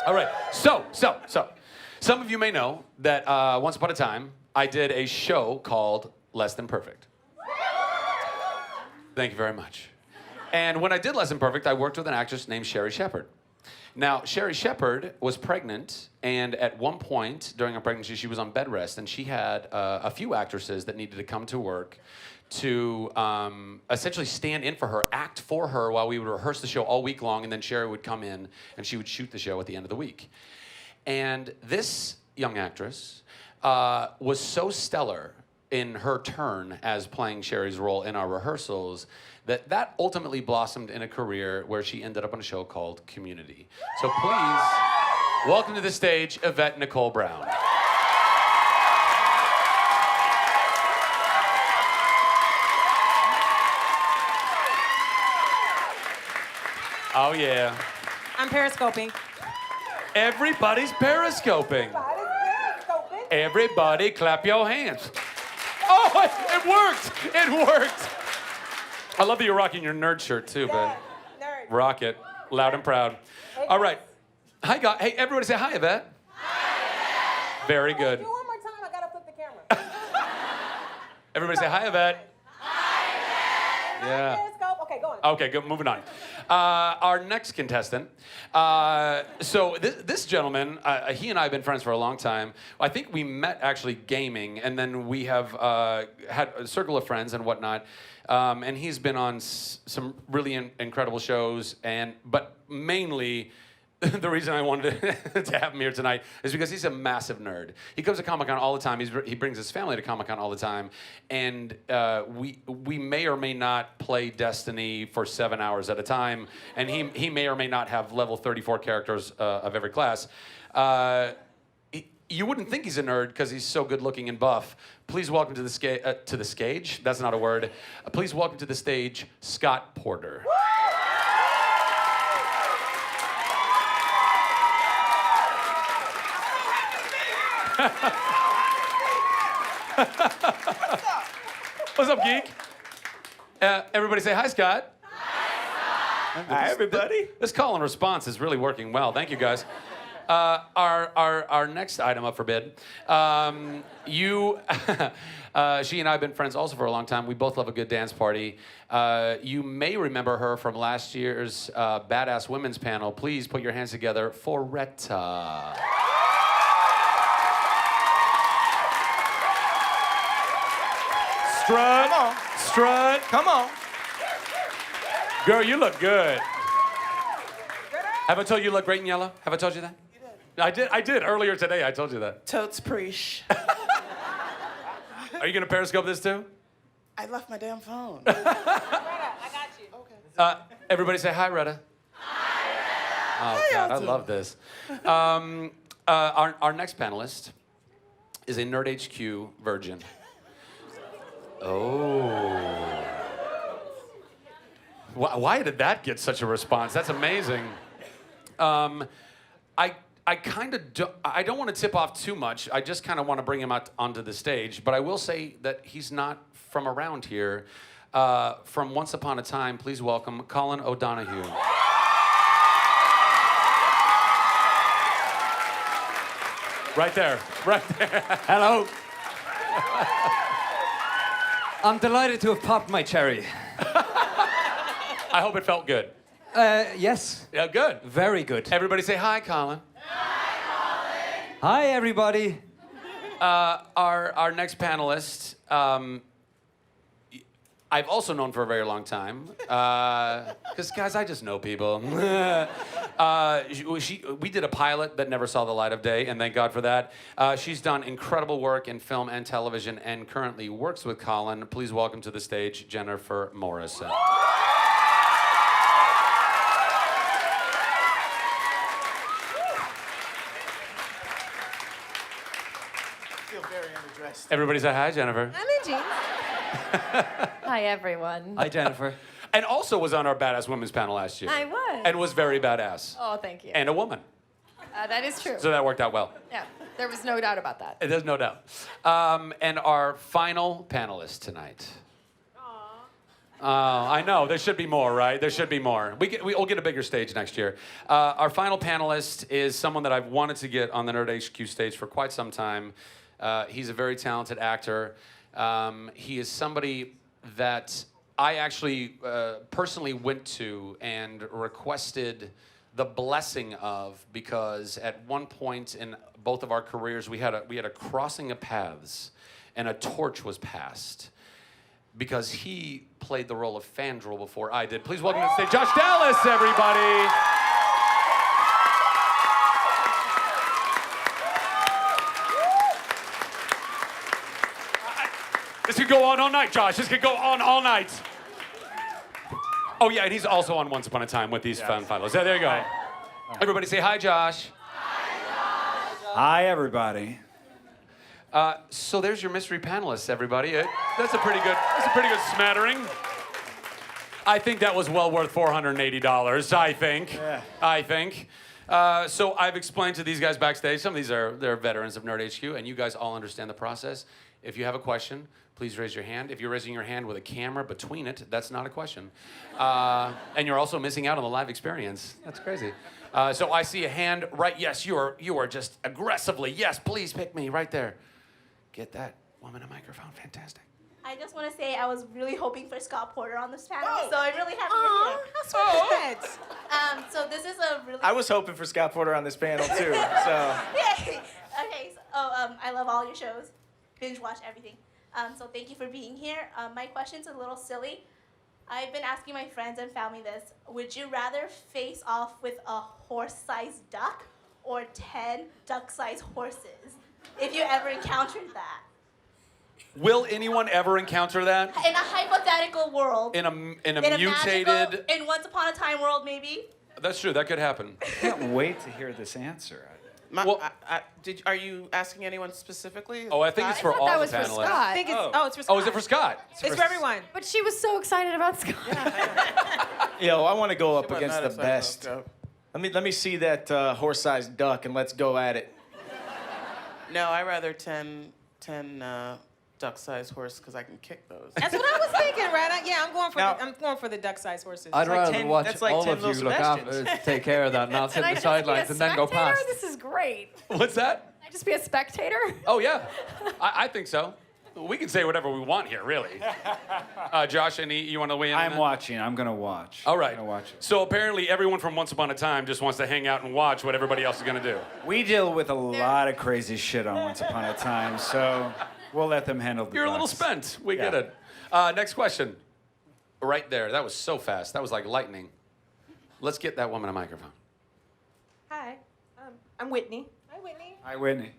All right. So. Some of you may know that once upon a time, I did a show called Less Than Perfect. Thank you very much. And when I did Less Than Perfect, I worked with an actress named Sherri Shepherd. Now, Sherri Shepherd was pregnant, and at one point during her pregnancy, she was on bed rest, and she had a few actresses that needed to come to work to essentially stand in for her, act for her while we would rehearse the show all week long, and then Sherri would come in and she would shoot the show at the end of the week. And this young actress was so stellar in her turn as playing Sherri's role in our rehearsals that ultimately blossomed in a career where she ended up on a show called Community. So please, welcome to the stage, Yvette Nicole Brown. Oh, yeah. I'm periscoping. Everybody's periscoping. Everybody clap your hands. Oh, it worked. It worked. I love that you're rocking your nerd shirt too, babe. Nerd. Rock it. Loud and proud. All right. Hi, guys. Hey, everybody say hi, Yvette. Hi, Yvette. Very good. Do one more time. I gotta flip the camera. Everybody say hi, Yvette. Hi, Yvette. Yeah. Periscope. Okay, go on. Okay, good. Moving on. Our next contestant. So this gentleman, he and I have been friends for a long time. I think we met actually gaming, and then we have had a circle of friends and whatnot. And he's been on some really incredible shows, but mainly the reason I wanted to have him here tonight is because he's a massive nerd. He comes to Comic-Con all the time. He brings his family to Comic-Con all the time. And we may or may not play Destiny for 7 hours at a time. And he may or may not have level 34 characters of every class. You wouldn't think he's a nerd because he's so good looking and buff. Please welcome to the stage. That's not a word. Please welcome to the stage, Scott Porter. What's up, geek? Everybody say hi, Scott. Hi, Scott. Hi, everybody. This call and response is really working well. Thank you, guys. Our next item up for bid. She and I have been friends also for a long time. We both love a good dance party. You may remember her from last year's Badass Women's panel. Please put your hands together for Retta. Strut. Come on. Strut. Come on. Girl, you look good. Have I told you you look great in yellow? Have I told you that? You did. I did earlier today. I told you that. Totes preach. Are you gonna Periscope this too? I left my damn phone. Retta, I got you. Okay. Everybody say hi, Retta. Hi, Retta. Oh God, I love this. Our next panelist is a Nerd HQ virgin. Oh. Why did that get such a response? That's amazing. I kind of I don't want to tip off too much. I just kind of want to bring him out onto the stage. But I will say that he's not from around here. From Once Upon a Time, please welcome Colin O'Donoghue. Right there. Right there. Hello. I'm delighted to have popped my cherry. I hope it felt good. Yes. Yeah, good. Very good. Everybody say hi, Colin. Hi, everybody. Our next panelist, I've also known for a very long time. Because, guys, I just know people. We did a pilot that never saw the light of day, and thank God for that. She's done incredible work in film and television and currently works with Colin. Please welcome to the stage, Jennifer Morrison. Everybody say hi, Jennifer. I'm in jeans. Hi, everyone. Hi, Jennifer. And also was on our Badass Women's panel last year. I was. And was very badass. Oh, thank you. And a woman. That is true. So that worked out well. Yeah, there was no doubt about that. There's no doubt. And our final panelist tonight. I know. There should be more, right? There should be more. We'll get a bigger stage next year. Our final panelist is someone that I've wanted to get on the Nerd HQ stage for quite some time. He's a very talented actor. He is somebody that I actually personally went to and requested the blessing of, because at one point in both of our careers we had a crossing of paths and a torch was passed, because he played the role of Fandral before I did. Please welcome to the stage Josh Dallas, everybody. This could go on all night, Josh. This could go on all night. Oh yeah, and he's also on Once Upon a Time with these fun finalists. Yeah, there you go. Everybody say hi, Josh. Hi, everybody. So there's your mystery panelists, everybody. That's a pretty good smattering. I think that was well worth $480. I think. Yeah. I think. So I've explained to these guys backstage. Some of they're veterans of Nerd HQ, and you guys all understand the process. If you have a question, please raise your hand. If you're raising your hand with a camera between it, that's not a question. And you're also missing out on the live experience. That's crazy. So I see a hand right. Yes, you are just aggressively. Yes, please pick me right there. Get that woman a microphone. Fantastic. I just want to say I was really hoping for Scott Porter on this panel, Oh. so I'm really happy Aw, you're how sweet is that? here. So this is a really. I was hoping for Scott Porter on this panel too. So Yay. Okay. So, I love all your shows. Binge watch everything. So thank you for being here. My question's a little silly. I've been asking my friends and family this. Would you rather face off with a horse-sized duck or 10 duck-sized horses? If you ever encountered that. Will anyone ever encounter that? In a hypothetical world. In a in a mutated. magical, in Once Upon a Time world, maybe. That's true. That could happen. I can't wait to hear this answer. Well- are you asking anyone specifically? Oh, I think it's for all That the was for panelists. Scott. I think it's, it's for Scott. Oh, is it for Scott? It's for everyone. But she was so excited about Scott. Yo, I want to go up She wasn't against that the excited best. about Let me see that horse-sized duck and let's go at it. No, I rather 10 duck-sized horse because I can kick those. That's what I was thinking, right? Yeah, Now- I'm going for the duck-sized horses. I'd like rather 10 watch that's like all 10 of you little look after, Sebastians. take care of that, and I'll sit Can I on the just be a sidelines and then go spectator? past. This is great. What's that? Can I just be a spectator? Oh yeah, I think so. We can say whatever we want here, really. Josh, you want to weigh in? on I'm that? watching. I'm gonna watch. All right. I'm gonna watch it. So apparently everyone from Once Upon a Time just wants to hang out and watch what everybody else is going to do. We deal with a lot of crazy shit on Once Upon a Time, so we'll let them handle the You're a little bucks. spent. We get Yeah. it. Next question. Right there. That was so fast. That was like lightning. Let's get that woman a microphone. Hi, I'm Whitney. Hi, Whitney. Hi, Whitney.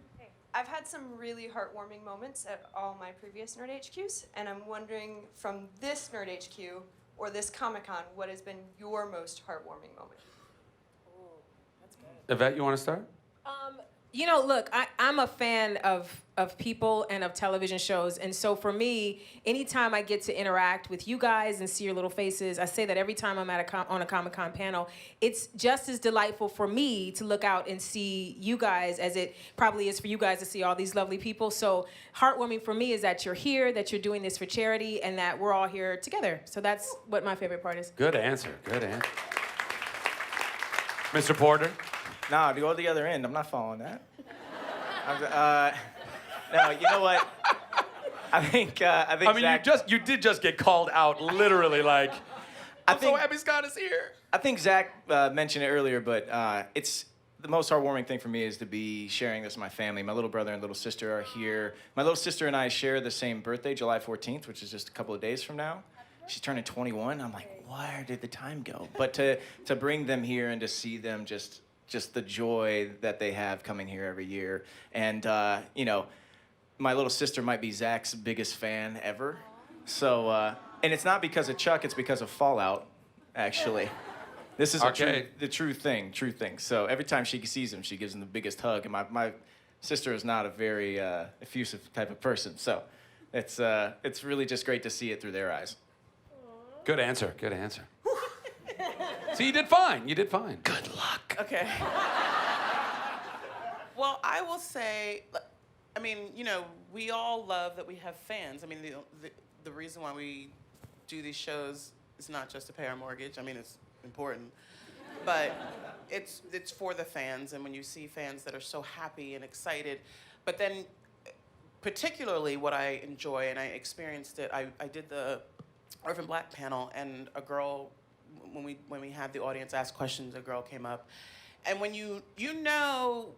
I've had some really heartwarming moments at all my previous Nerd HQs, and I'm wondering from this Nerd HQ or this Comic-Con, what has been your most heartwarming moment? Yvette, you want to start? You know, look, I'm a fan of people and of television shows. And so for me, anytime I get to interact with you guys and see your little faces, I say that every time I'm at on a Comic-Con panel, it's just as delightful for me to look out and see you guys as it probably is for you guys to see all these lovely people. So heartwarming for me is that you're here, that you're doing this for charity, and that we're all here together. So that's what my favorite part is. Good answer. Good answer. Mr. Porter? Nah, to go to the other end. I'm not following that. No, you know what? I think I mean, Zach, you did just get called out, literally, like, I I'm think- so happy Scott is here. I think Zach mentioned it earlier, but it's the most heartwarming thing for me is to be sharing this with my family. My little brother and little sister are here. My little sister and I share the same birthday, July 14th, which is just a couple of days from now. She's turning 21. I'm like, where did the time go? But to bring them here and to see them just the joy that they have coming here every year. And, you know, my little sister might be Zach's biggest fan ever. So, and it's not because of Chuck, it's because of Fallout, actually. This is Okay. the true thing. So every time she sees him, she gives him the biggest hug. And my sister is not a very effusive type of person. So it's really just great to see it through their eyes. Good answer. Good answer. See, you did fine. You did fine. Good luck. Okay. Well, I will say, I mean, you know, we all love that we have fans. I mean, the reason why we do these shows is not just to pay our mortgage. I mean, it's important, but it's for the fans. And when you see fans that are so happy and excited, but then particularly what I enjoy, and I experienced it, I did the Orphan Black panel, and a girl, when we had the audience ask questions, a girl came up, and when you know,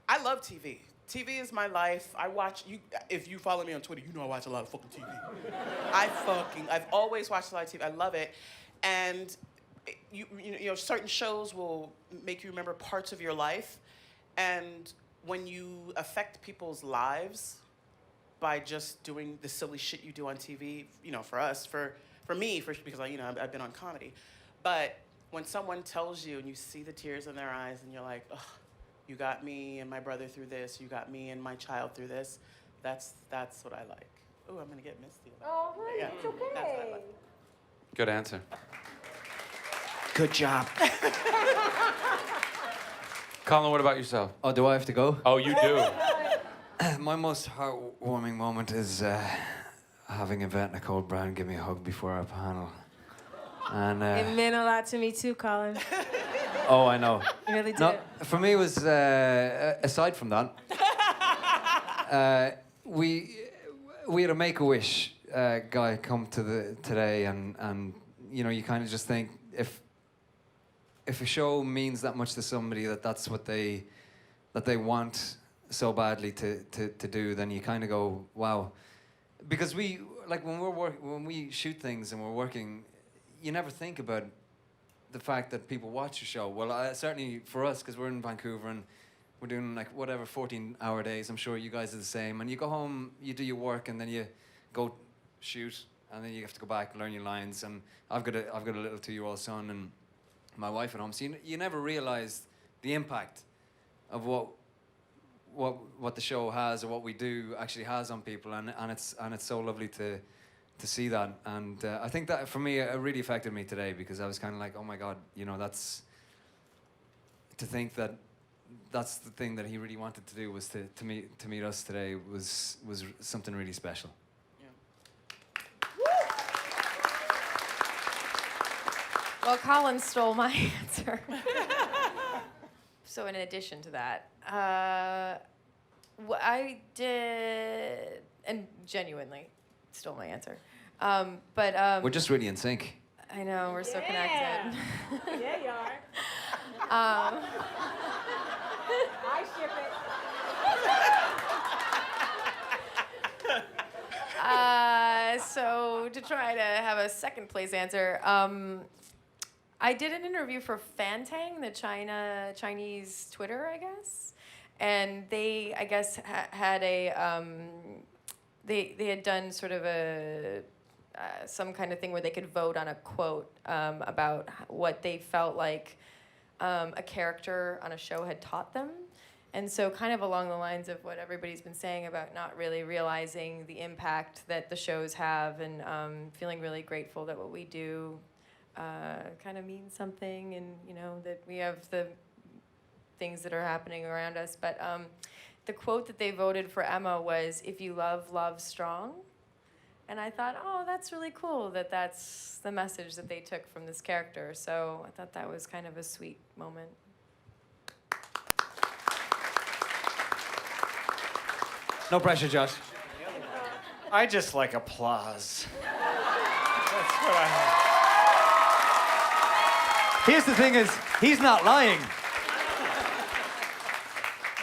I love TV. TV is my life. I watch you. If you follow me on Twitter, you know I watch a lot of fucking TV. I've always watched a lot of TV. I love it, and you know certain shows will make you remember parts of your life, and when you affect people's lives by just doing the silly shit you do on TV, you know, for us, for me, because I've been on comedy, but when someone tells you and you see the tears in their eyes and you're like, oh, you got me and my brother through this, you got me and my child through this, that's what I like. Oh, I'm gonna get misty. Oh, honey, Yeah, it's okay. that's what I like. Good answer. Good job. Colin, what about yourself? Oh, do I have to go? Oh, you do. My most heartwarming moment is having Yvette Nicole Brown give me a hug before our panel. And It meant a lot to me too, Colin. oh, I know. It really did. No, for me, it was aside from that. We had a Make-A-Wish guy come today, and you know, you kind of just think if a show means that much to somebody, that's what they want so badly to do, then you kind of go, wow. Because we, like when we shoot things and we're working, you never think about the fact that people watch your show. Well, certainly for us, because we're in Vancouver and we're doing like whatever 14-hour days. I'm sure you guys are the same. And you go home, you do your work, and then you go shoot, and then you have to go back and learn your lines. And I've got a little 2-year-old son and my wife at home. So you never realize the impact of what the show has or what we do actually has on people, and it's so lovely to see that. And I think that for me it really affected me today, because I was kind of like, oh my God, you know, that's to think that that's the thing that he really wanted to do, was to meet us today was something really special. Well, Colin stole my answer. So in addition to that, what I did, and genuinely stole my answer. But We're just really in sync. I know, we're so connected. Yeah, you are. Um, I ship it. So to try to have a second place answer, I did an interview for Fantang, the Chinese Twitter, I guess, and they, I guess, had a they had done sort of a some kind of thing where they could vote on a quote about what they felt like a character on a show had taught them. And so kind of along the lines of what everybody's been saying about not really realizing the impact that the shows have, and feeling really grateful that what we do kind of means something, and you know that we have the things that are happening around us. But the quote that they voted for Emma was, "If you love, love strong." And I thought, oh, that's really cool that that's the message that they took from this character. So I thought that was kind of a sweet moment. No pressure, Josh. I just like applause. That's what I. Here's the thing: is he's not lying.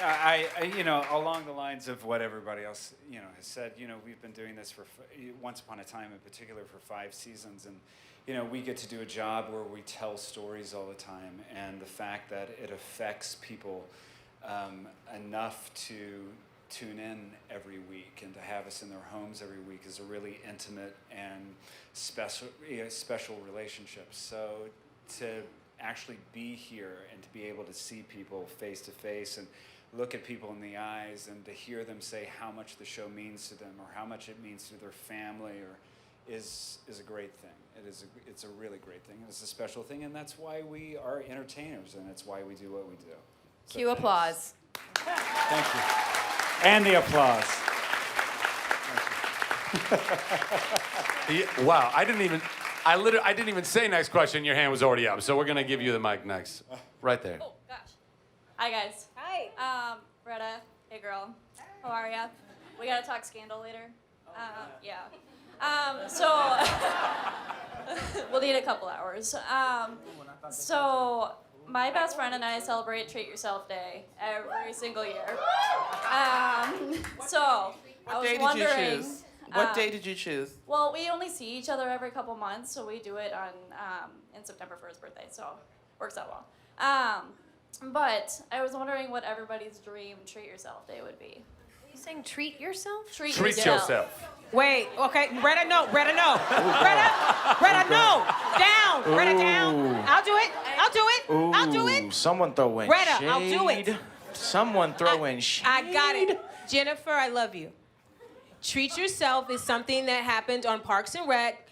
I you know, along the lines of what everybody else, you know, has said, you know, we've been doing this for Once Upon a Time in particular for 5 seasons, and you know, we get to do a job where we tell stories all the time, and the fact that it affects people enough to tune in every week and to have us in their homes every week is a really intimate and special relationship. So to actually be here and to be able to see people face to face and look at people in the eyes and to hear them say how much the show means to them or how much it means to their family is a great thing. It's a really great thing. It's a special thing, and that's why we are entertainers, and it's why we do what we do. So Cue applause. Thank you. And the applause. Yeah, wow, I didn't even say next question. Your hand was already up. So we're gonna give you the mic next, right there. Oh gosh. Hi guys. Hi. Retta. Hey girl. How are ya? We gotta talk scandal later. Yeah. So we'll need a couple hours. So my best friend and I celebrate Treat Yourself Day every single year. So I What was day did wondering. you choose? What day did you choose? Well, we only see each other every couple months, so we do it on in September for his birthday, so works out well. But I was wondering what everybody's dream Treat Yourself Day would be. Are you saying treat yourself? Treat yourself. Wait, okay, Retta, no. Retta, no. Down, Retta, down. I'll do it. I'll do it. Someone throw in Retta, shade. I'll do it. Someone throw in shade. I got it. Jennifer, I love you. Treat Yourself is something that happened on Parks and Rec,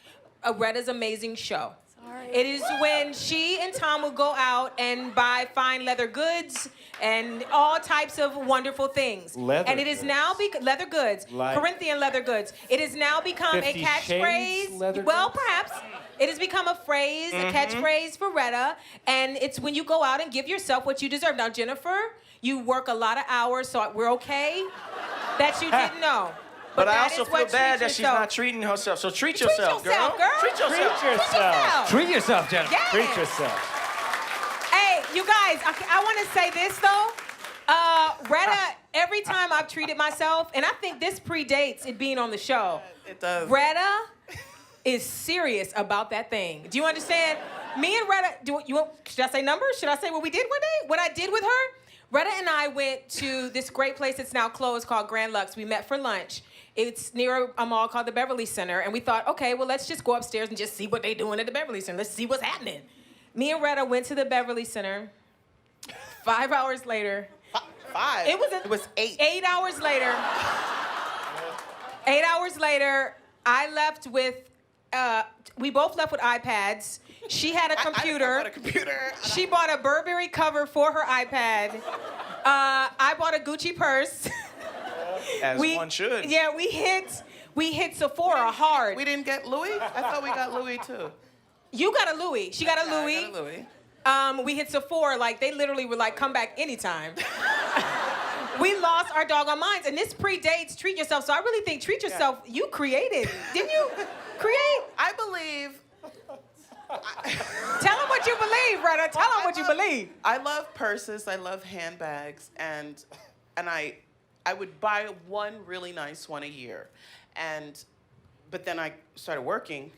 Retta's amazing show. Sorry. It is when she and Tom will go out and buy fine leather goods and all types of wonderful things. Leather and it is goods. now leather goods, Like Corinthian leather goods. It has now become a 50 catchphrase. Shades leather Well, goods? perhaps. It has become a phrase, a catchphrase for Retta, and it's when you go out and give yourself what you deserve. Now, Jennifer, you work a lot of hours, so we're okay that you didn't know. But I that also is what feel bad Treat that she's Yourself- not treating herself. So treat Treat yourself, yourself, girl. Treat yourself. Treat yourself. Treat yourself, Jennifer. Yes. Treat yourself. Hey, you guys, I want to say this though. Retta, every time I've treated myself, and I think this predates it being on the show. It does. Retta is serious about that thing. Do you understand? Me and Retta, should I say numbers? Should I say what we did one day? What I did with her? Retta and I went to this great place that's now closed called Grand Lux. We met for lunch. It's near a mall called the Beverly Center. And we thought, okay, well, let's just go upstairs and just see what they're doing at the Beverly Center. Let's see what's happening. Me and Retta went to the Beverly Center. 5 hours later. 5. It was 8. 8 hours later. 8 hours later, I left with, we both left with iPads. She had a computer. I bought a computer. She bought a Burberry cover for her iPad. I bought a Gucci purse. As one should. Yeah, we hit Sephora hard. We didn't get Louis? I thought we got Louis too. You got a Louis. She got a Yeah, Louis. I got a Louis. We hit Sephora, like they literally were like, come back anytime. We lost our doggone minds, and this predates Treat Yourself. So I really think Treat Yourself, you created. Didn't you create? I believe. Tell them what you believe, Retta. Tell them what you believe. I love purses. I love handbags, and I would buy one really nice one a year, but then I started working.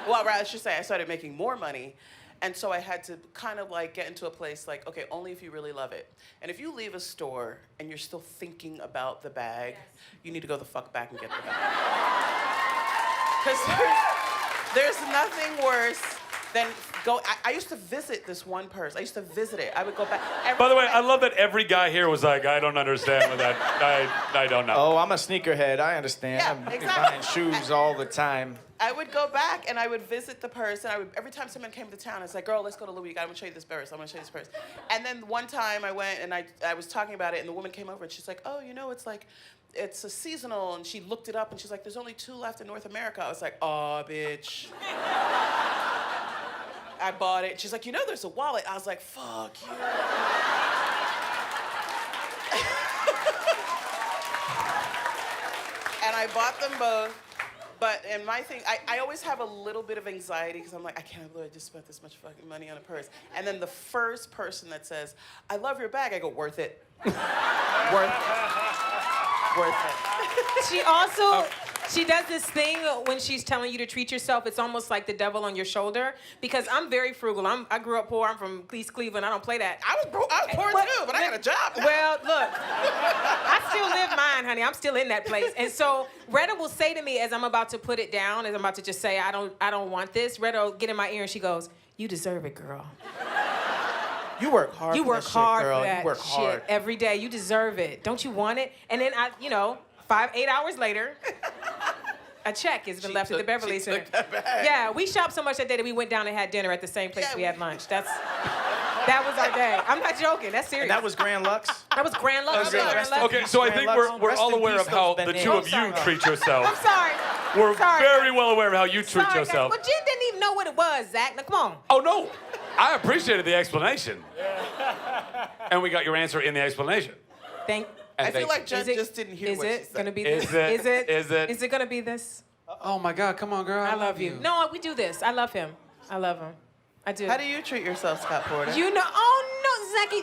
Well, I should say I started making more money. And so I had to kind of like get into a place like, okay, only if you really love it. And if you leave a store and you're still thinking about the bag, you need to go the fuck back and get the bag. Because there's nothing worse than I used to visit this one purse. I used to visit it. I would go back. By the way, I love that every guy here was like, I don't understand what that. I don't know. Oh, I'm a sneakerhead. I understand. Yeah, I'm exactly. buying shoes all the time. I would go back and I would visit the purse, and every time someone came to town, it's like, girl, let's go to Louis. I'm gonna show you this purse. I'm gonna show you this purse. And then one time I went and I was talking about it, and the woman came over and she's like, oh, you know, it's a seasonal, and she looked it up and she's like, there's only 2 left in North America. I was like, oh, bitch. I bought it. She's like, you know, there's a wallet. I was like, fuck you. And I bought them both. And my thing, I always have a little bit of anxiety because I'm like, I can't believe I just spent this much fucking money on a purse. And then the first person that says, I love your bag, I go, worth it. Worth it. Worth it. She also, she does this thing when she's telling you to treat yourself. It's almost like the devil on your shoulder because I'm very frugal. I grew up poor. I'm from East Cleveland. I don't play that. I was poor too, but I got a job now. Well, look, I still live mine, honey. I'm still in that place. And so Retta will say to me as I'm about to put it down, as I'm about to just say, I don't want this, Retta will get in my ear and she goes, you deserve it, girl. You work hard. You for work that hard shit, girl. for that You work shit hard. every day. You deserve it. Don't you want it? And then 8 hours later, a check has been left at the Beverly Center. Took that bag. Yeah, we shopped so much that day that we went down and had dinner at the same place Yeah, we had lunch. That's That was our day. I'm not joking. That's serious. And that was Grand Lux. That was Grand Lux. Okay, Grand rest Lux. in Okay, peace, so I Grand think Lux. we're Rest all in aware peace, of how those the bananas. two of you treat yourselves. I'm sorry. We're Sorry, very guys. well aware of how you treat Sorry, yourself. guys. Well, Jen didn't even know what it was, Zach. Now, come on. Oh no, I appreciated the explanation. And we got your answer in the explanation. Thank. And I feel thank like you. Jen Is it, just didn't hear is what she it said. gonna be Is this? it? Is it? Is it? Is it gonna be this? Oh my God, come on, girl. I love you. No, we do this. I love him. I love him. I do. How do you treat yourself, Scott Porter? You know? Oh no, Zachy.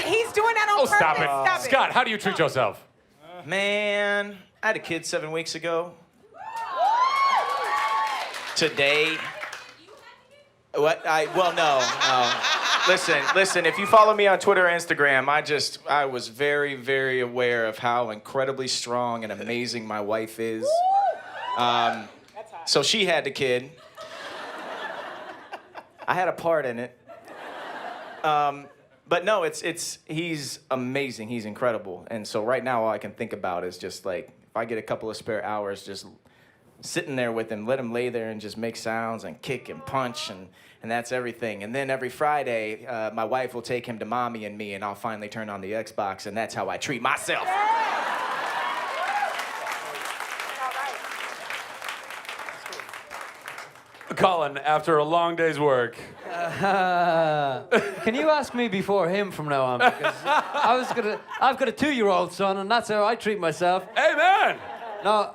He's doing that on Oh, purpose. stop it. Scott, how do you treat yourself? Man, I had a kid 7 weeks ago. Today. What? No. Listen, if you follow me on Twitter or Instagram, I was very, very aware of how incredibly strong and amazing my wife is. So she had the kid. I had a part in it. But no, he's amazing. He's incredible. And so right now, all I can think about is just like, if I get a couple of spare hours, just sitting there with him, let him lay there and just make sounds and kick and punch, and that's everything. And then every Friday, my wife will take him to Mommy and Me, and I'll finally turn on the Xbox, and that's how I treat myself. Colin, after a long day's work. Can you ask me before him from now on? Because I've got a 2-year-old son, and that's how I treat myself. Amen. No,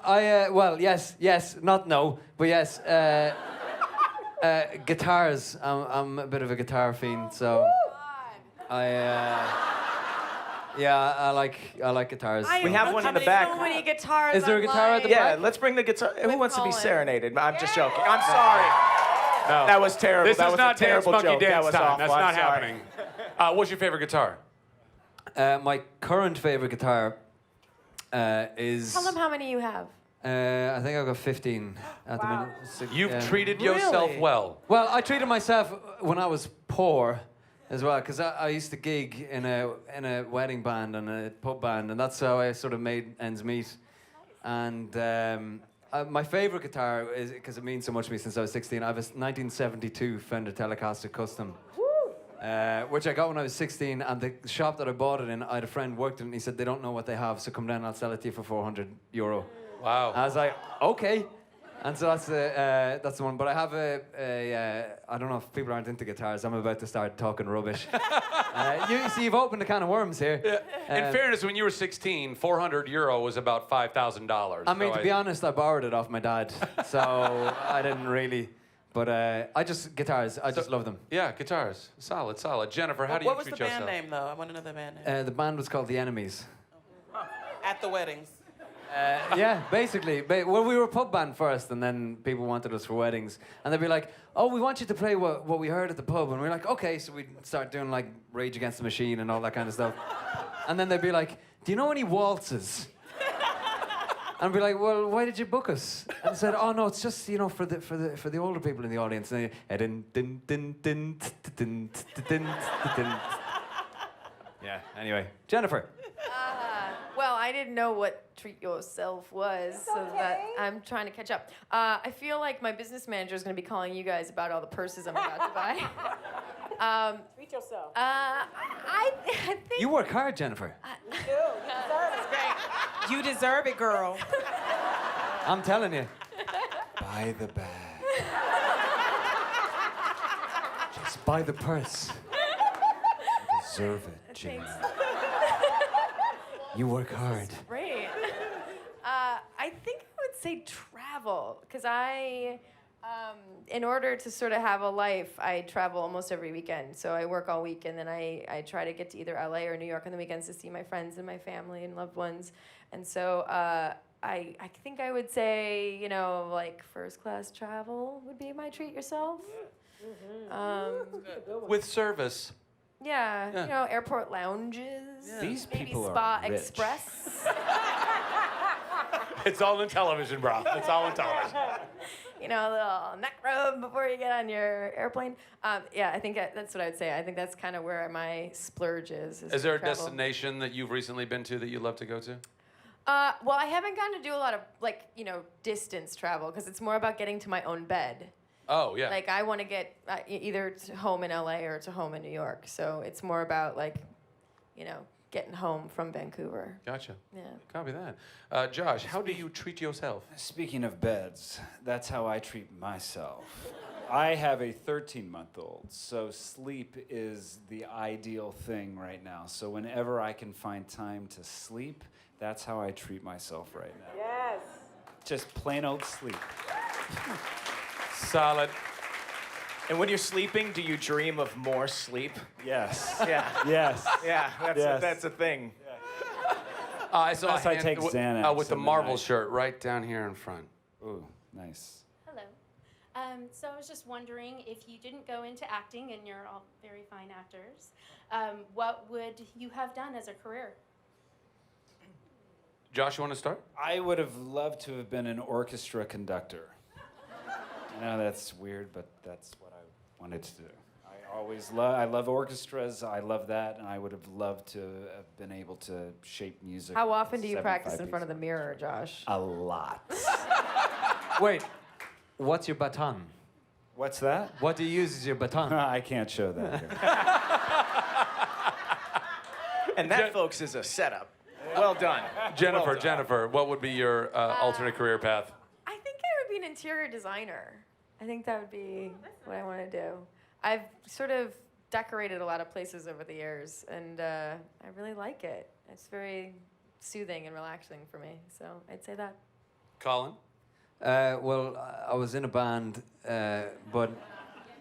well, yes, not no, but yes. Guitars. I'm a bit of a guitar fiend, so I like guitars. We have one in the back. So many guitars. Is there a guitar at the Yeah, back? let's bring the guitar. Who With wants to be Colin. serenaded? I'm just joking. I'm sorry. No. That was terrible. This that is was not a terrible Dance Monkey joke. Dance that was time. awful. That's I'm not sorry. happening. What's your favorite guitar? My current favorite guitar is. Tell them how many you have. I think I've got 15 at the minute. You've Yeah. treated yourself Really? well. Well, I treated myself when I was poor as well, because I used to gig in a wedding band and a pub band, and that's how I sort of made ends meet. And my favorite guitar is, because it means so much to me since I was 16, I have a 1972 Fender Telecaster Custom. Which I got when I was 16, and the shop that I bought it in, I had a friend worked in it, and he said, they don't know what they have, so come down and I'll sell it to you for €400. Wow. I was like, okay. And so that's the one. But I have I don't know if people aren't into guitars. I'm about to start talking rubbish. You see, you've opened a can of worms here. In fairness, when you were 16, €400 was about $5,000. I mean, So to be honest, I borrowed it off my dad, so I didn't really. But guitars, I just love them. Yeah, guitars. Solid, solid. Jennifer, how do you What was treat the yourself? band name, though? I want to know the band name. The band was called The Enemies. At the weddings. Yeah, basically. Well, we were a pub band first, and then people wanted us for weddings. And they'd be like, oh, we want you to play what we heard at the pub. And we're like, okay. So we'd start doing like Rage Against the Machine and all that kind of stuff. And then they'd be like, do you know any waltzes? And I'd be like, well, why did you book us? And they said, oh no, it's just, you know, for the older people in the audience. And yeah, anyway. Jennifer. Well, I didn't know what treat yourself was, so that I'm trying to catch up. I feel like my business manager is going to be calling you guys about all the purses I'm about to buy. Treat yourself. I think You work hard, Jennifer. You deserve it, girl. I'm telling you. Buy the bag. Just buy the purse. You deserve it, Jimmy. You work hard. great. I think I would say travel, because in order to sort of have a life, I travel almost every weekend. So I work all week, and then I try to get to either LA or New York on the weekends to see my friends and my family and loved ones. And so I think I would say, you know, like first class travel would be my treat yourself. With service. Yeah, Yeah. you know, airport lounges. These maybe people are Spa rich. Express. It's all in television, bro. It's all in television. You know, a little neck rub before you get on your airplane. Yeah, I think that's what I would say. I think that's kind of where my splurge is. Is there a travel. destination that you've recently been to that you'd love to go to? Well, I haven't gotten to do a lot of distance travel because it's more about getting to my own bed. Oh, yeah. Like I want to get either to home in LA or to home in New York. So it's more about like, you know, getting home from Vancouver. Gotcha. Yeah. Copy that. Josh, how do you treat yourself? Speaking of beds, that's how I treat myself. I have a 13-month-old, so sleep is the ideal thing right now. So whenever I can find time to sleep, that's how I treat myself right now. Yes. Just plain old sleep. Solid. And when you're sleeping, do you dream of more sleep? Yes. Yeah. Yes. Yeah, Yes. that's a thing. I saw Unless a I hand take Xanax with the in the Marvel night. shirt right down here in front. Ooh, nice. Hello. So I was just wondering, if you didn't go into acting, and you're all very fine actors, what would you have done as a career? Josh, you want to start? I would have loved to have been an orchestra conductor. I know that's weird, but that's what I wanted to do. I love orchestras. I love that, and I would have loved to have been able to shape music. How often do you 75 practice in front of the mirror, Josh? A lot. Wait, what's your baton? What's that? What do you use as your baton? I can't show that here. And that, folks, is a setup. Well done. Jennifer, Well done. Jennifer, what would be your alternate career path? I think I would be an interior designer. I think that would be what I want to do. I've sort of decorated a lot of places over the years, and I really like it. It's very soothing and relaxing for me, so I'd say that. Colin? Well, I was in a band, but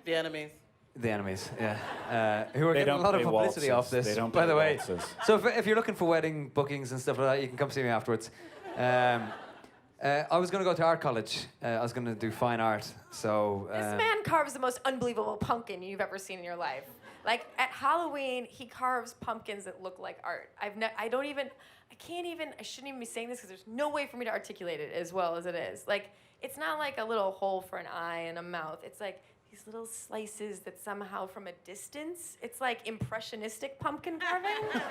The Enemies. the Enemies, yeah, who are They getting a don't lot of play publicity off waltzes. this, They don't by play the way. waltzes. So if you're looking for wedding bookings and stuff like that, you can come see me afterwards. I was going to go to art college. I was going to do fine art. So This man carves the most unbelievable pumpkin you've ever seen in your life. Like at Halloween, he carves pumpkins that look like art. I shouldn't even be saying this because there's no way for me to articulate it as well as it is. Like, it's not like a little hole for an eye and a mouth. It's like these little slices that somehow from a distance, it's like impressionistic pumpkin carving.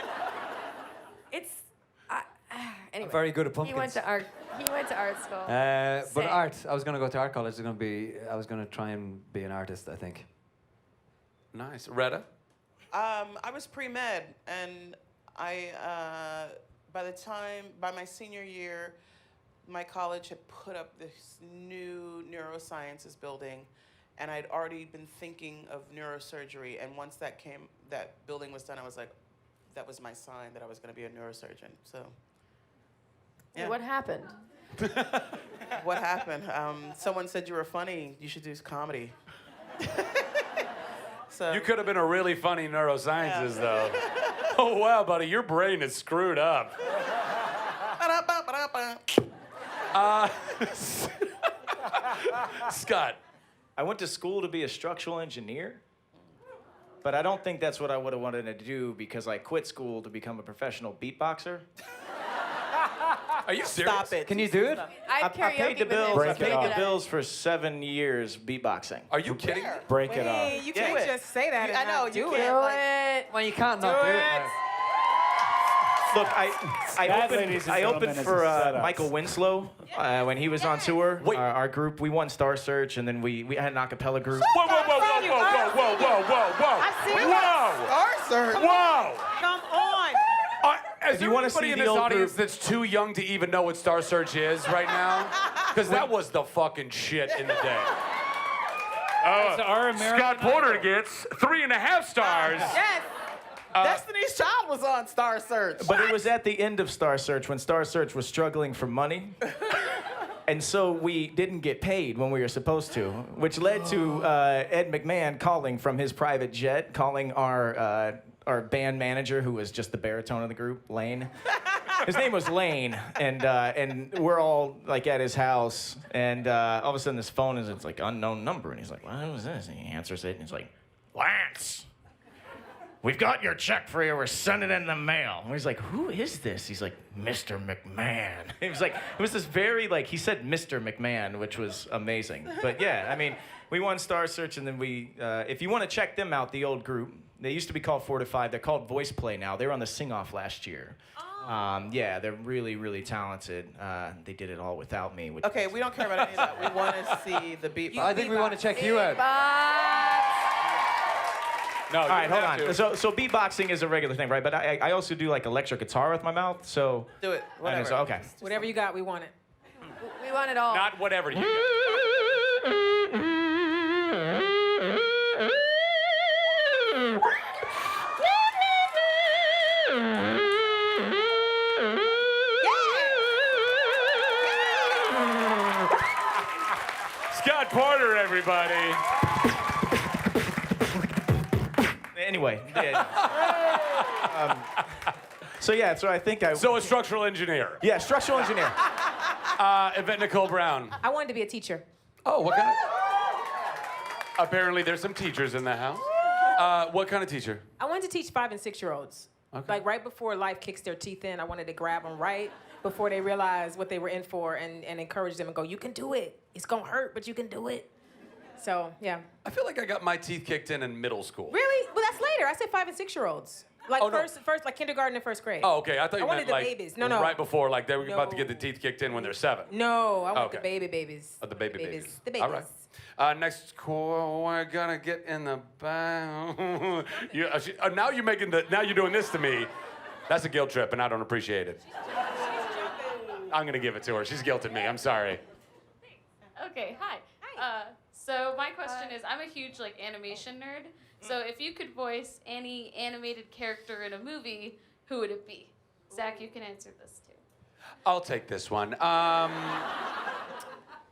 Anyway, very good at He went pumpkins. to art. He went to art school. But Same. art, I was going to go to art college. I was going to try and be an artist, I think. Nice. Retta? I was pre-med, and by my senior year, my college had put up this new neurosciences building, and I'd already been thinking of neurosurgery. And once that building was done, I was like, that was my sign that I was going to be a neurosurgeon. So. Yeah. What happened? What happened? Someone said you were funny. You should do comedy. So You could have been a really funny neuroscientist, though. Oh, wow, buddy, your brain is screwed up. Scott. I went to school to be a structural engineer, but I don't think that's what I would have wanted to do because I quit school to become a professional beatboxer. Are you serious? Stop it. Can you do it? I I paid the bills. I Break it paid off. the bills for 7 years beatboxing. Are you kidding? Break it off. You can't can't just say that. I know you Do can't. it. Well, you can't not do it. now. Look, That, ladies and I gentlemen, opened is for a setup. Michael Winslow when he was on tour. Wait. Our group, we won Star Search, and then we had an a cappella group. Whoa, whoa, whoa, whoa, whoa, whoa, whoa, whoa, whoa. I see Whoa! Whoa! Come on. Is If there you wanna anybody see in the this old audience group- that's too young to even know what Star Search is right now? Because that was the fucking shit in the day. Our American Scott Porter Idol. gets 3.5 stars. Yes. Destiny's Child was on Star Search. But it was at the end of Star Search when Star Search was struggling for money. And so we didn't get paid when we were supposed to, which led to Ed McMahon calling from his private jet, calling our band manager, who was just the baritone of the group, Lane. His name was Lane, and we're all like at his house, and all of a sudden this phone it's like unknown number, and he's like, "What was this?" And he answers it, and he's like, "Lance, we've got your check for you. We're sending it in the mail." And he's like, "Who is this?" He's like, "Mr. McMahon." It was like, it was this very, like, he said Mr. McMahon, which was amazing. But yeah, I mean, we won Star Search, and then we, if you want to check them out, the old group, they used to be called 4 to 5. They're called Voice Play now. They were on the Sing Off last year. Yeah, they're really, really talented. They did it all without me. Which Okay, we don't care about any of that. We want to see the beatbox. I think we want to check you out. No, All right, hold on. So beatboxing is a regular thing, right? But I also do like electric guitar with my mouth. So Do it. Whatever. So, okay. Whatever you got, we want it. We want it all. Not whatever you got. Scott Porter, everybody. Anyway. So yeah, so I think So a structural engineer. yeah, structural engineer. Yvette Nicole Brown. I wanted to be a teacher. Oh, what kind of? Apparently, there's some teachers in the house. What kind of teacher? I wanted to teach 5 and 6-year-olds. Okay. Like right before life kicks their teeth in, I wanted to grab them right before they realize what they were in for and encourage them and go, you can do it. It's gonna hurt, but you can do it. So, yeah. I feel like I got my teeth kicked in middle school. Really? Well, that's later. I said 5 and 6-year-olds. Like Oh, no. first, like kindergarten and first grade. Oh, okay. I thought you I wanted meant the like babies. No. right before, like they were about to No. get the teeth kicked in when they're 7. No, I want Okay. the babies. Oh, the babies. The babies. All right. Next, we're gonna get in the back. Now you're making now you're doing this to me. That's a guilt trip, and I don't appreciate it. I'm gonna give it to her. She's guilted me. I'm sorry. Okay, hi. So my question is, I'm a huge animation nerd. So if you could voice any animated character in a movie, who would it be? Zach, you can answer this too. I'll take this one.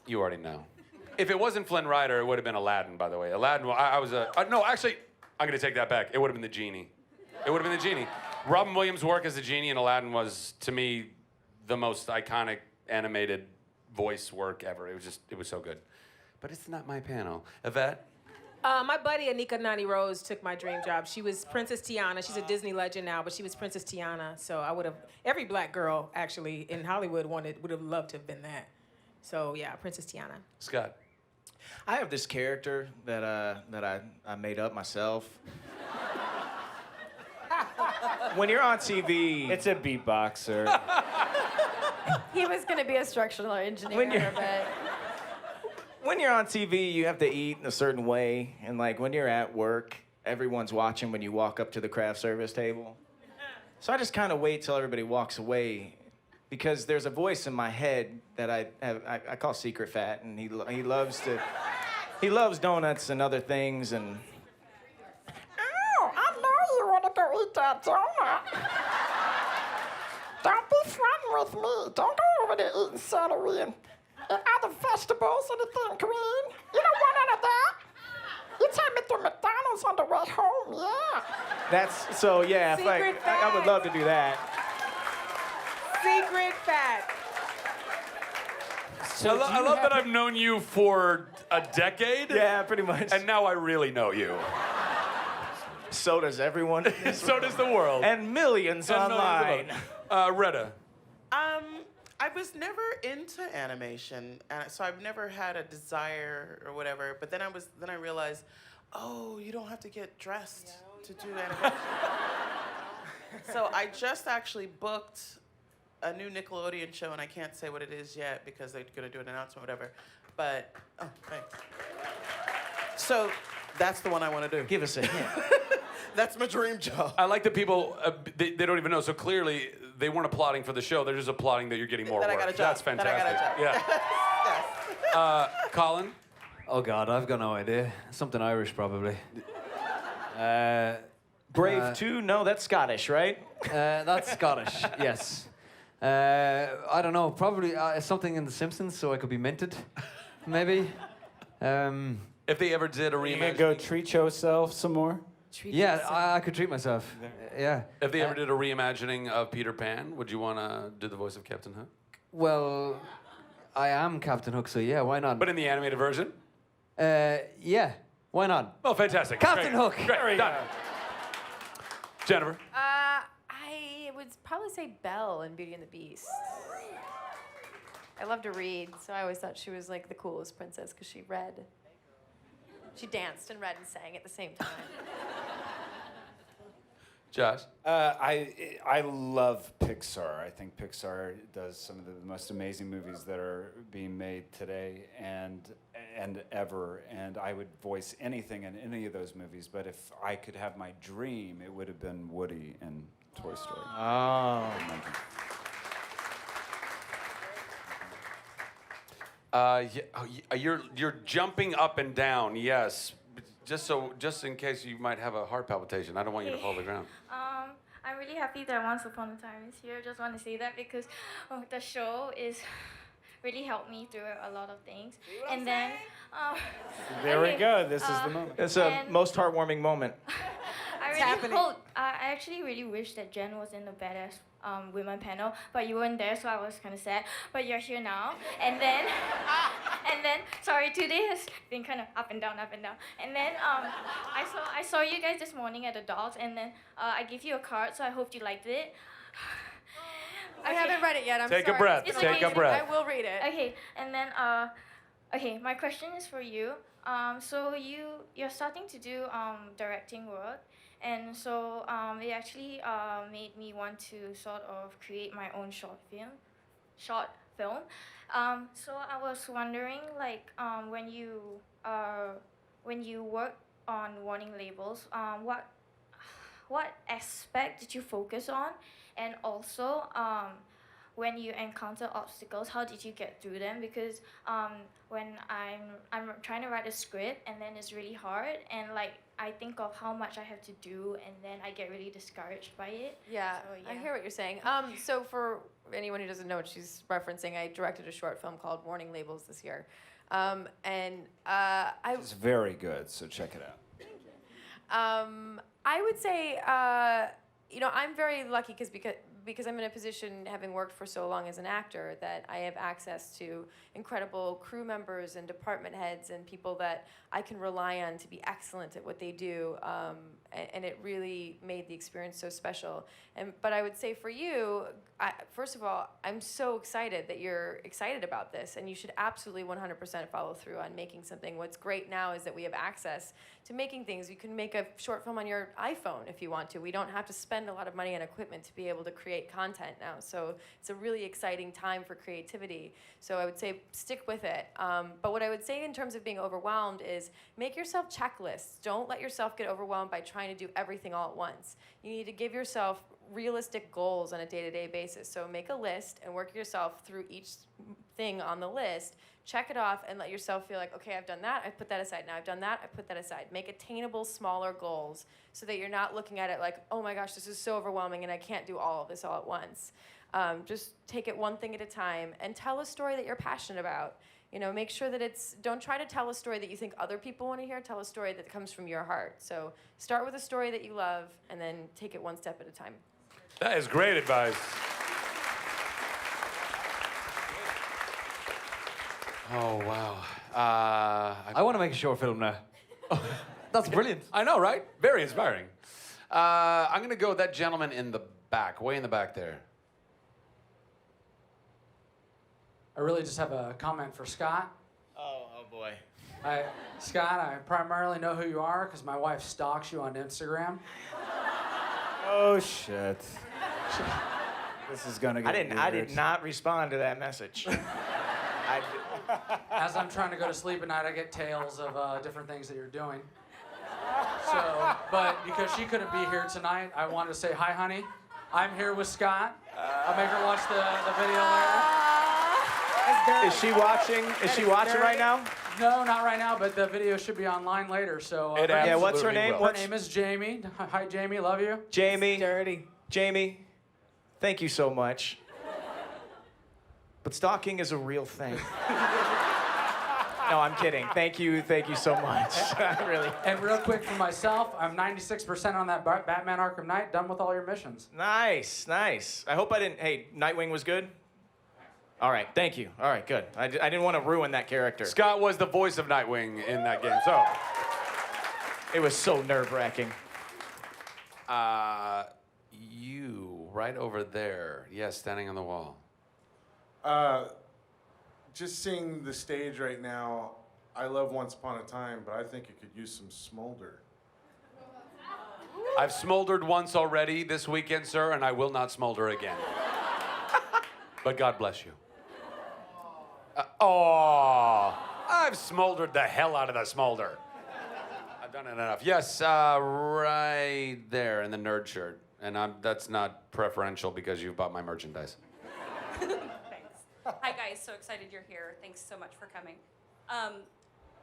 You already know. If it wasn't Flynn Rider, it would have been Aladdin, by the way. Aladdin, I was a... no, actually, I'm going to take that back. It would have been the genie. It would have been the genie. Robin Williams' work as the genie in Aladdin was, to me, the most iconic animated voice work ever. It was so good. But it's not my panel. Yvette? My buddy Anika Nani Rose took my dream job. She was Princess Tiana. She's a Disney legend now, but she was Princess Tiana. So I would have, every black girl actually in Hollywood would have loved to have been that. So yeah, Princess Tiana. Scott? I have this character that I made up myself. When you're on TV, It's a beatboxer. He was going to be a structural engineer, When you're- but when you're on TV, you have to eat in a certain way, and like when you're at work, everyone's watching when you walk up to the craft service table. So I just kind of wait till everybody walks away, because there's a voice in my head that I call Secret Fat, and he loves donuts and other things, and Oh, I know you want to go eat that donut. Don't be fronting with me. Don't go over there eating celery and other vegetables, anything green. You don't want none of that. You take me through McDonald's on the way home, yeah. that's so yeah. If Secret I would Fat. love to do that. Secret Fat. I love that I've known you for a decade. Yeah, pretty much. And now I really know you. So does everyone. So does the world. And millions And online. Retta. I was never into animation, and so I've never had a desire or whatever. But then I realized, oh, you don't have to get dressed to do animation. So I just actually booked a new Nickelodeon show, and I can't say what it is yet because they're gonna do an announcement, or whatever. But thanks. So that's the one I want to do. Give us a hint. That's my dream job. I like that people, they don't even know. So clearly, they weren't applauding for the show. They're just applauding that you're getting more That I work. got a job. That's That I fantastic. got a job. Yeah. Yes. Colin? Oh God, I've got no idea. Something Irish probably. Brave 2? No, that's Scottish, right? That's Scottish. Yes. I don't know. Probably something in The Simpsons, so I could be minted, maybe. If they ever did a You reimagining, gonna go treat yourself some more? Yeah, I could treat myself. Yeah. if they ever did a reimagining of Peter Pan, would you want to do the voice of Captain Hook? Well, I am Captain Hook, so yeah, why not? But in the animated version? Yeah, why not? Oh, fantastic. Captain Great. Hook. Great. Done. Jennifer? I would probably say Belle in Beauty and the Beast. I love to read, so I always thought she was like the coolest princess because she read. She danced and read and sang at the same time. Josh? I love Pixar. I think Pixar does some of the most amazing movies that are being made today and ever. And I would voice anything in any of those movies. But if I could have my dream, it would have been Woody in Toy Story. Oh. You're jumping up and down. Yes, just in case you might have a heart palpitation. I don't want you to fall to the ground. I'm really happy that Once Upon a Time is here. Just want to say that because the show is really helped me through a lot of things. And then There we okay, go. This is the moment. It's a And- most heartwarming moment. I actually really wish that Jen was in the Badass Women panel, but you weren't there, so I was kind of sad. But you're here now, and then, sorry, today has been kind of up and down, And then I saw you guys this morning at the Dogs, and then I gave you a card, so I hope you liked it. I haven't read it yet. I'm Take a sorry. breath. It's Take a amazing. breath. I will read it. Okay, and then okay, my question is for you. So you're starting to do directing work, and so it actually made me want to sort of create my own short film. So I was wondering, like, when you work on warning labels, what aspect did you focus on, and also when you encounter obstacles, how did you get through them? Because when I'm trying to write a script and then it's really hard, and like I think of how much I have to do, and then I get really discouraged by it. Yeah, So, I yeah. hear what you're saying. So for anyone who doesn't know what she's referencing, I directed a short film called Warning Labels this year. It's very good, so check it out. I would say, I'm very lucky because I'm in a position, having worked for so long as an actor, that I have access to incredible crew members and department heads and people that I can rely on to be excellent at what they do. And it really made the experience so special. But I would say for you, first of all, I'm so excited that you're excited about this, and you should absolutely 100% follow through on making something. What's great now is that we have access to making things. You can make a short film on your iPhone if you want to. We don't have to spend a lot of money on equipment to be able to create content now. So it's a really exciting time for creativity. So I would say stick with it. But what I would say in terms of being overwhelmed is make yourself checklists. Don't let yourself get overwhelmed by trying to do everything all at once. You need to give yourself realistic goals on a day-to-day basis. So make a list and work yourself through each thing on the list. Check it off and let yourself feel like, okay, I've done that, I put that aside. Now I've done that, I put that aside. Make attainable, smaller goals so that you're not looking at it like, oh my gosh, this is so overwhelming and I can't do all of this all at once. Just take it one thing at a time and tell a story that you're passionate about. Make sure that don't try to tell a story that you think other people want to hear. Tell a story that comes from your heart. So start with a story that you love and then take it one step at a time. That is great advice. Oh, wow. I want to make a short film now. That's brilliant. I know, right? Very inspiring. I'm going to go with that gentleman in the back, way in the back there. I really just have a comment for Scott. Oh boy. Scott, I primarily know who you are because my wife stalks you on Instagram. Oh, shit. This is going to get I weird. did not respond to that message. As I'm trying to go to sleep at night, I get tales of different things that you're doing. So, but because she couldn't be here tonight, I wanted to say, hi, honey. I'm here with Scott. I'll make her watch the video later. Is she watching? Is she watching right now? No, not right now, but the video should be online later. So, Yeah, what's her name? Her name is Jamie. Hi, Jamie. Love you. Jamie, thank you so much. But stalking is a real thing. No, I'm kidding. Thank you so much. Really. And real quick for myself, I'm 96% on that Batman Arkham Knight, done with all your missions. Nice. I hope I didn't. Hey, Nightwing was good? All right, thank you. All right, good. I didn't want to ruin that character. Scott was the voice of Nightwing in that game, so. It was so nerve-wracking. You, right over there. Yes, standing on the wall. Just seeing the stage right now, I love Once Upon a Time, but I think it could use some smolder. I've smoldered once already this weekend, sir, and I will not smolder again. But God bless you. I've smoldered the hell out of the smolder. I've done it enough. Yes, right there in the nerd shirt. And that's not preferential because you've bought my merchandise. Thanks. Hi guys, so excited you're here. Thanks so much for coming.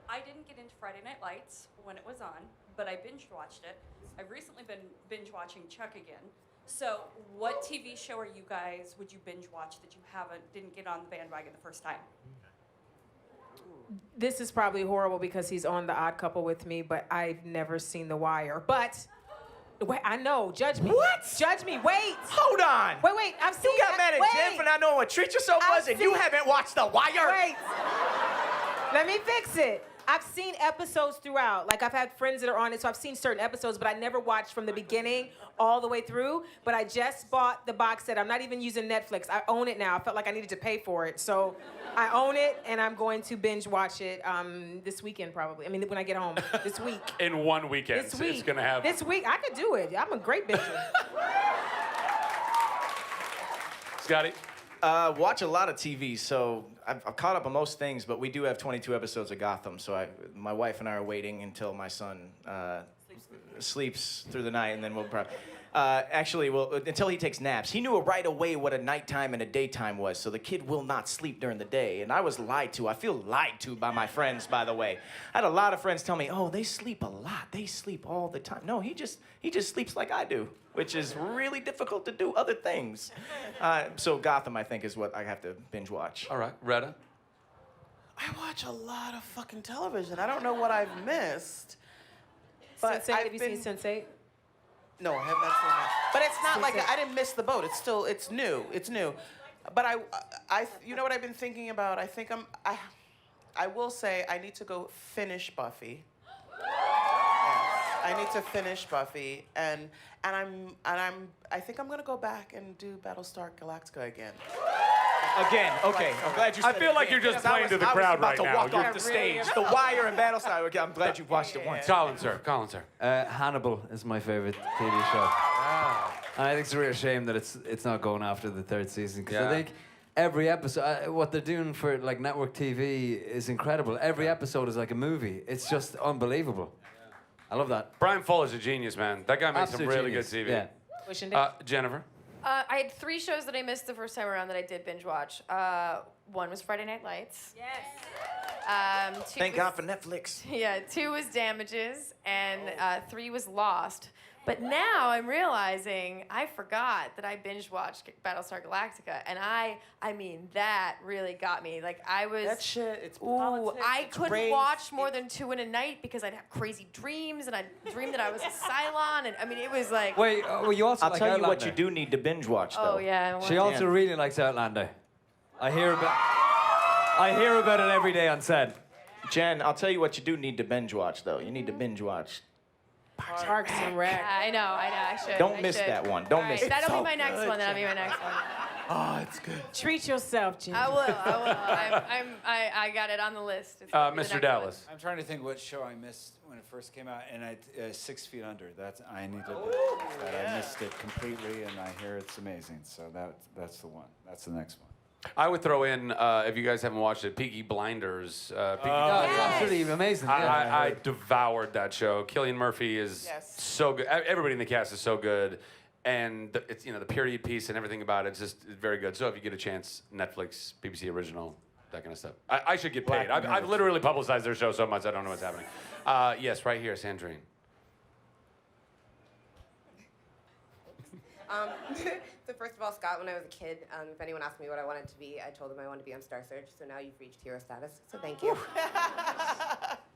I didn't get into Friday Night Lights when it was on, but I binge watched it. I've recently been binge watching Chuck again. So what TV show would you binge watch that you didn't get on the bandwagon the first time? This is probably horrible because he's on The Odd Couple with me, but I've never seen The Wire. But wait, I know. Judge me. What? Judge me. Wait. Hold on. Wait. I've seen. You got mad at Jen for not knowing what Treat Yourself was, and you haven't watched The Wire. Wait. Let me fix it. I've seen episodes throughout. Like, I've had friends that are on it, so I've seen certain episodes, but I never watched from the beginning all the way through. But I just bought the box set. I'm not even using Netflix. I own it now. I felt like I needed to pay for it. So I own it, and I'm going to binge watch it this weekend, probably. I mean, when I get home. This week. In one weekend. This week. It's going to have... This week. I could do it. I'm a great binger. Scotty? Watch a lot of TV, so I've caught up on most things, but we do have 22 episodes of Gotham, so my wife and I are waiting until my son sleeps through the night, and then we'll probably... until he takes naps. He knew right away what a nighttime and a daytime was, so the kid will not sleep during the day, and I was lied to. I feel lied to by my friends, by the way. I had a lot of friends tell me, oh, they sleep a lot. They sleep all the time. No, he just sleeps like I do, which is really difficult to do other things. So Gotham, I think, is what I have to binge watch. All right. Retta? I watch a lot of fucking television. I don't know what I've missed. But Sense8, have you seen Sense8? No, I have not seen that. But it's not like I didn't miss the boat. It's new. It's new. But you know what I've been thinking about? I think I will say I need to go finish Buffy. Yes, I need to finish Buffy, and I think I'm gonna go back and do Battlestar Galactica again. Again, okay. I'm glad you said I feel like again, you're just because playing to the crowd right now. I was about to walk off the stage. The Wire and Battlestar. Okay, I'm glad you've watched it once. Colin, sir. Hannibal is my favorite TV show. And I think it's a real shame that it's not going after the third season, because I think every episode, what they're doing for like network TV is incredible. Every episode is like a movie. It's just unbelievable. I love that. Brian Fuller's a genius, man. That guy makes some Absolute really genius. good TV. Yeah. Jennifer? I had 3 shows that I missed the first time around that I did binge watch. One was Friday Night Lights. Yes. Thank God for Netflix. Yeah, 2 was Damages, and 3 was Lost. But now I'm realizing I forgot that I binge watched Battlestar Galactica, and I mean that really got me. Like I was. That shit, it's Ooh, politics, I it's couldn't race, watch more than 2 in a night because I'd have crazy dreams, and I'd dream that I was a Cylon, and I mean it was like. Wait, well, you also I'll like tell you what Outlander. you do need to binge watch, though. Oh yeah. She also really likes Outlander. I hear about it every day on set. Jen, I'll tell you what you do need to binge watch, though. You need to binge watch. Parks and Rec. I know. I should. Don't I miss should. that one. Don't All miss right, it. That'll So be my next good, one. That'll be Jen. my next one. Oh, it's good. Treat yourself, Jim. I will. I got it on the list. It's gonna be the Mr. next Dallas. I'm trying to think what show I missed when it first came out, and 6 Feet Under. I need to. I missed it completely, and I hear it's amazing. So that's the one. That's the next one. I would throw in, if you guys haven't watched it, Peaky Blinders. It's absolutely amazing. I devoured that show. Cillian Murphy is so good. Everybody in the cast is so good. And it's the period piece and everything about it's just very good. So if you get a chance, Netflix, BBC original, that kind of stuff. I should get paid. I've literally publicized their show so much I don't know what's happening. Yes, right here, Sandrine. So first of all, Scott, when I was a kid, if anyone asked me what I wanted to be, I told them I wanted to be on Star Search. So now you've reached hero status. So thank you.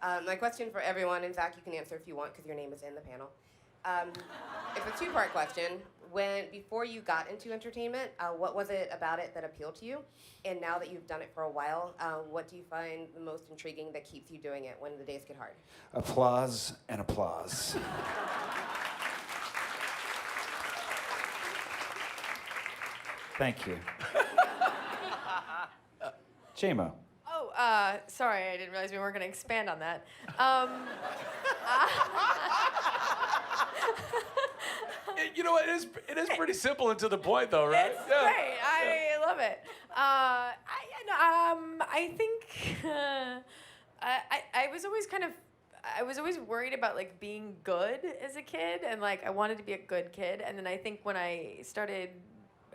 My question for everyone, and Zach, you can answer if you want because your name is in the panel. It's a 2-part question. Before you got into entertainment, what was it about it that appealed to you? And now that you've done it for a while, what do you find the most intriguing that keeps you doing it when the days get hard? Applause and applause. Thank you. JMO. Oh, sorry, I didn't realize we weren't going to expand on that. You know what? It is pretty simple and to the point, though, right? It's great. I love it. I think I was always I was always worried about like being good as a kid, and like I wanted to be a good kid. And then I think when I started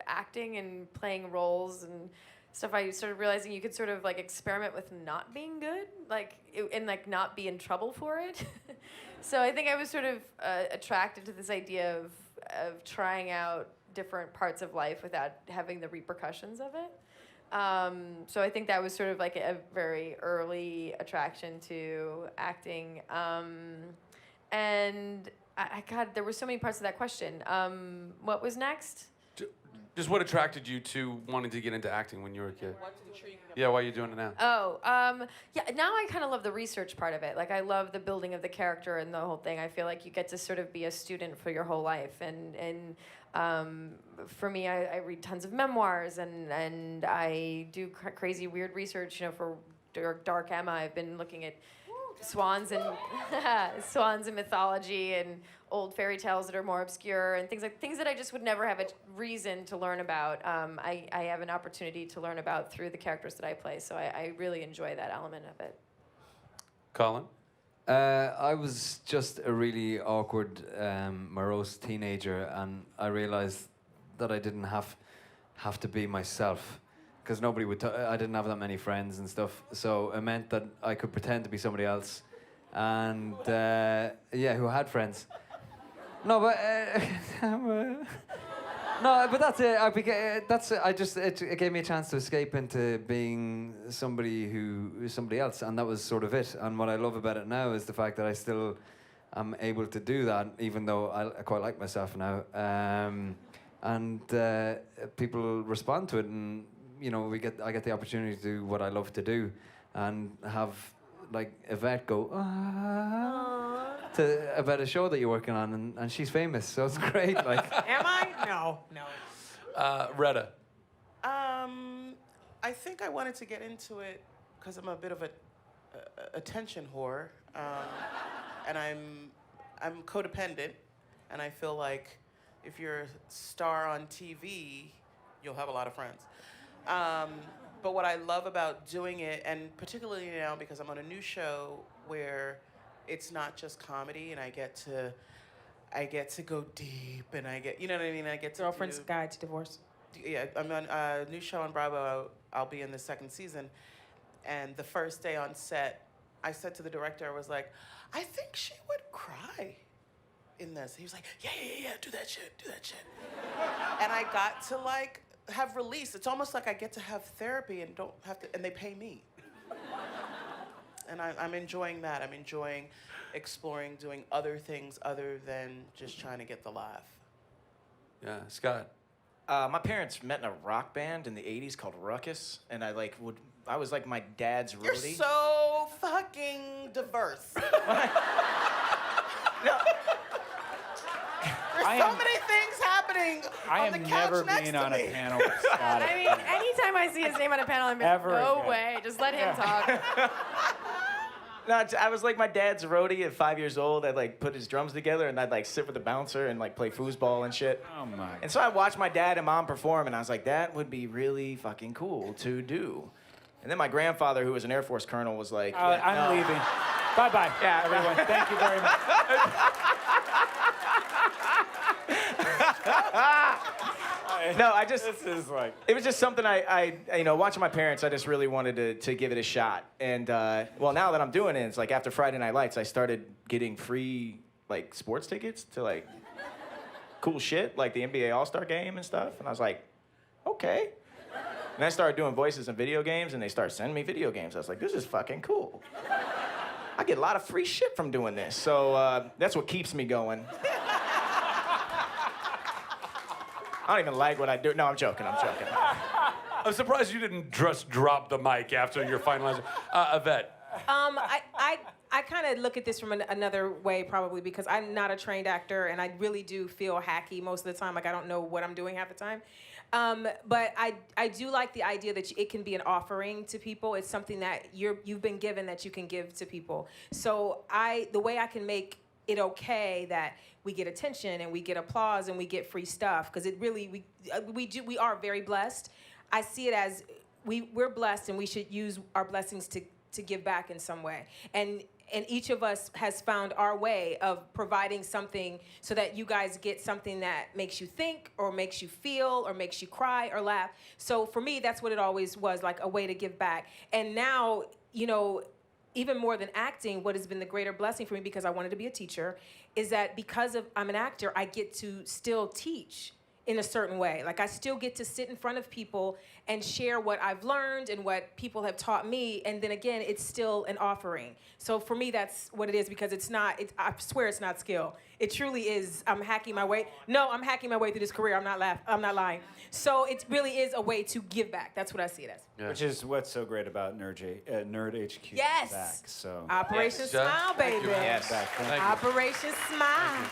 acting and playing roles and stuff, I started realizing you could sort of like experiment with not being good, and like not be in trouble for it. So I think I was sort of attracted to this idea of trying out different parts of life without having the repercussions of it. So I think that was sort of like a very early attraction to acting. And God, there were so many parts of that question. What was next? Just what attracted you to wanting to get into acting when you were a kid? Yeah, why are you doing it now? Oh, yeah, now I kind of love the research part of it. Like, I love the building of the character and the whole thing. I feel like you get to sort of be a student for your whole life. And for me, I read tons of memoirs, and I do crazy, weird research, for Dark Emma. I've been looking at swans and swans and mythology and old fairy tales that are more obscure and things that I just would never have a reason to learn about. I have an opportunity to learn about through the characters that I play, so I really enjoy that element of it. Colin? I was just a really awkward, morose teenager, and I realized that I didn't have to be myself, because nobody would. I didn't have that many friends and stuff, so it meant that I could pretend to be somebody else, and who had friends. No, but no, but that's it. It gave me a chance to escape into being somebody else, and that was sort of it. And what I love about it now is the fact that I still am able to do that, even though I quite like myself now. And people respond to it, and I get the opportunity to do what I love to do, and have like Yvette go about a show that you're working on, and she's famous, so it's great. Like, am I? No. Retta. I think I wanted to get into it because I'm a bit of a attention whore, and I'm codependent, and I feel like if you're a star on TV, you'll have a lot of friends. But what I love about doing it, and particularly now because I'm on a new show where it's not just comedy, and I get to go deep, and I get, you know what I mean? I get to Girlfriend's Guide to Divorce. Yeah, I'm on a new show on Bravo. I'll be in the second season, and the first day on set, I said to the director, I was like, I think she would cry in this. He was like, yeah, do that shit. And I got to like have release. It's almost like I get to have therapy and don't have to, and they pay me. And I'm enjoying that. I'm enjoying exploring, doing other things other than just trying to get the laugh. Yeah, Scott. My parents met in a rock band in the 80s called Ruckus, and I was like my dad's roadie. You're so fucking diverse. There's so many things happening on the couch never next being to on me. a panel with Scott. I mean, anytime I see his name on a panel, I'm like, Ever no again. way, just let him talk. No, I was like my dad's roadie at 5 years old. I'd like put his drums together, and I'd like sit with the bouncer and like play foosball and shit. Oh my. And so I watched my dad and mom perform, and I was like, that would be really fucking cool to do. And then my grandfather, who was an Air Force colonel, was like, I'm leaving. Bye-bye, everyone. Thank you very much. No, This is like... it was just something I watching my parents, I just really wanted to give it a shot. And, well, now that I'm doing it, it's like after Friday Night Lights, I started getting free, like, sports tickets to, like, cool shit, like the NBA All-Star Game and stuff. And I was like, okay. And I started doing voices in video games, and they started sending me video games. I was like, this is fucking cool. I get a lot of free shit from doing this. So that's what keeps me going. I don't even like what I do. No, I'm joking. I'm surprised you didn't just drop the mic after your finalizing. Yvette. I kind of look at this from another way, probably, because I'm not a trained actor, and I really do feel hacky most of the time. Like, I don't know what I'm doing half the time. But I do like the idea that it can be an offering to people. It's something that you've been given that you can give to people. So the way I can make it okay that we get attention and we get applause and we get free stuff, because it really we are very blessed. I see it as we're blessed and we should use our blessings to give back in some way. And each of us has found our way of providing something so that you guys get something that makes you think or makes you feel or makes you cry or laugh. So for me, that's what it always was, like a way to give back. And now, you know, even more than acting, what has been the greater blessing for me, because I wanted to be a teacher, is that because I'm an actor, I get to still teach in a certain way. Like, I still get to sit in front of people and share what I've learned and what people have taught me. And then again, it's still an offering. So for me, that's what it is, because I swear it's not skill. It truly is. I'm hacking my way through this career. I'm not lying. So it really is a way to give back. That's what I see it as. Yeah. Which is what's so great about Nerd HQ. Yes. Back, so. Operation Yes. Smile, Thank baby. you. Yes. Back. Thank you. Operation Smile.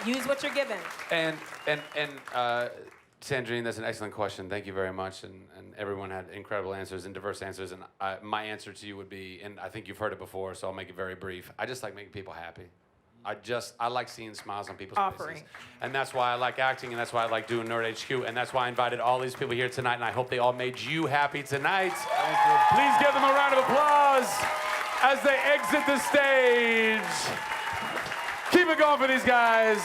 Use what you're given. And Sandrine, that's an excellent question. Thank you very much. And everyone had incredible answers and diverse answers. And my answer to you would be, and I think you've heard it before, so I'll make it very brief. I just like making people happy. I like seeing smiles on people's faces. And that's why I like acting, and that's why I like doing Nerd HQ, and that's why I invited all these people here tonight, and I hope they all made you happy tonight. Please give them a round of applause as they exit the stage. Keep it going for these guys.